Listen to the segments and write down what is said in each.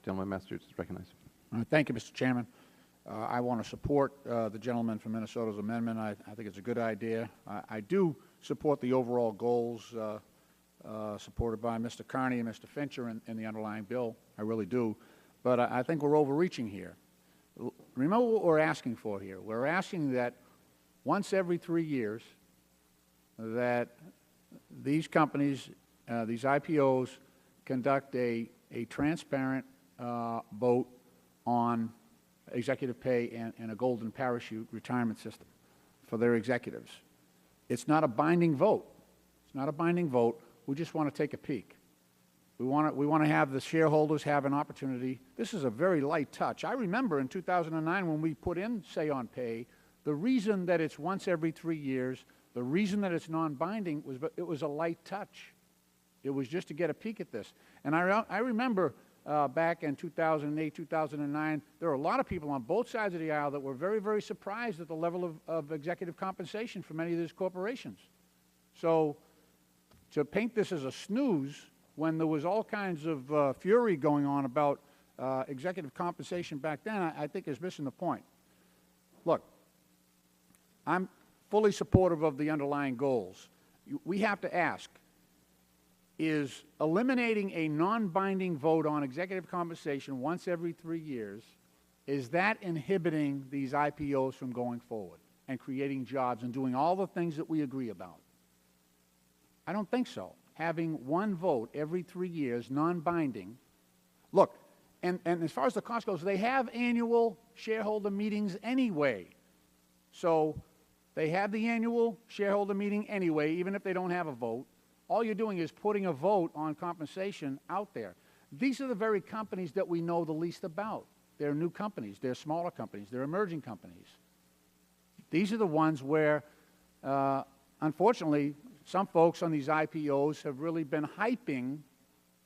Gentleman from Massachusetts is recognized. Thank you, Mr. Chairman. I want to support the gentleman from Minnesota's amendment. I think it's a good idea. I do support the overall goals supported by Mr. Carney and Mr. Fincher in the underlying bill. I really do. But I think we're overreaching here. Remember what we're asking for here. We're asking that once every 3 years that these companies, these IPOs, conduct a transparent vote on executive pay and a golden parachute retirement system for their executives. It's not a binding vote. It's not a binding vote. We just want to take a peek. We want to have the shareholders have an opportunity. This is a very light touch. I remember in 2009 when we put in Say on Pay, the reason that it's once every 3 years, the reason that it's non-binding was it was a light touch. It was just to get a peek at this. And I remember back in 2008, 2009, there were a lot of people on both sides of the aisle that were very, very surprised at the level of executive compensation for many of these corporations. So to paint this as a snooze when there was all kinds of fury going on about executive compensation back then, I think is missing the point. Look, I'm fully supportive of the underlying goals. We have to ask, is eliminating a non-binding vote on executive compensation once every 3 years, is that inhibiting these IPOs from going forward and creating jobs and doing all the things that we agree about? I don't think so. Having one vote every 3 years, non-binding. Look, and as far as the cost goes, they have annual shareholder meetings anyway. So they have the annual shareholder meeting anyway, even if they don't have a vote. All you're doing is putting a vote on compensation out there. These are the very companies that we know the least about. They're new companies. They're smaller companies. They're emerging companies. These are the ones where, unfortunately, some folks on these IPOs have really been hyping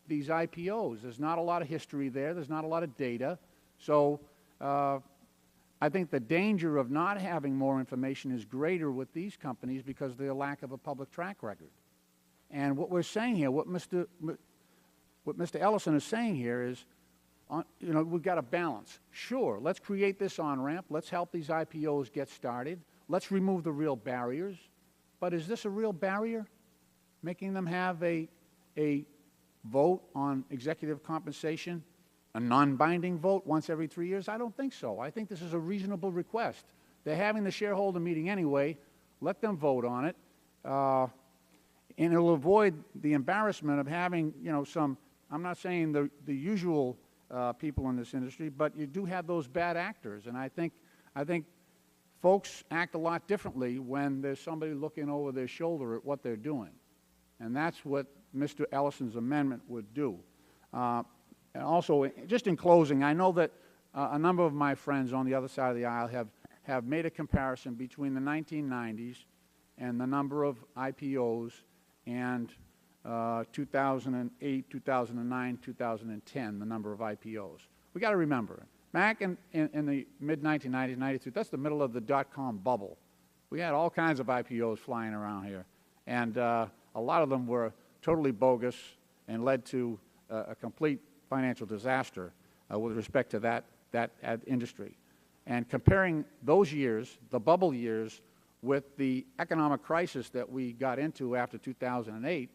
these IPOs. There's not a lot of history there. There's not a lot of data. So I think the danger of not having more information is greater with these companies because of their lack of a public track record. And what we're saying here, what Mr. Ellison is saying here is, you know, we've got a balance. Sure, let's create this on-ramp. Let's help these IPOs get started. Let's remove the real barriers. But is this a real barrier, making them have a vote on executive compensation, a non-binding vote once every 3 years? I don't think so. I think this is a reasonable request. They're having the shareholder meeting anyway. Let them vote on it. And it'll avoid the embarrassment of having, you know, some, I'm not saying the usual people in this industry, but you do have those bad actors. And I think folks act a lot differently when there's somebody looking over their shoulder at what they're doing. And that's what Mr. Ellison's amendment would do. And also, just in closing, I know that a number of my friends on the other side of the aisle have made a comparison between the 1990s and the number of IPOs and 2008, 2009, 2010, the number of IPOs. We got to remember, back in the mid-1990s, 93, that's the middle of the dot-com bubble. We had all kinds of IPOs flying around here, and a lot of them were totally bogus and led to a complete financial disaster with respect to that industry. And comparing those years, the bubble years, with the economic crisis that we got into after 2008,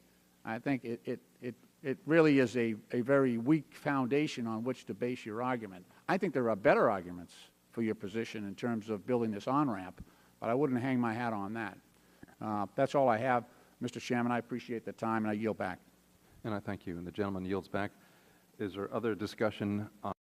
I think it really is a very weak foundation on which to base your argument. I think there are better arguments for your position in terms of building this on-ramp, but I wouldn't hang my hat on that. That's all I have, Mr. Chairman. I appreciate the time, and I yield back. And I thank you. And the gentleman yields back. Is there other discussion on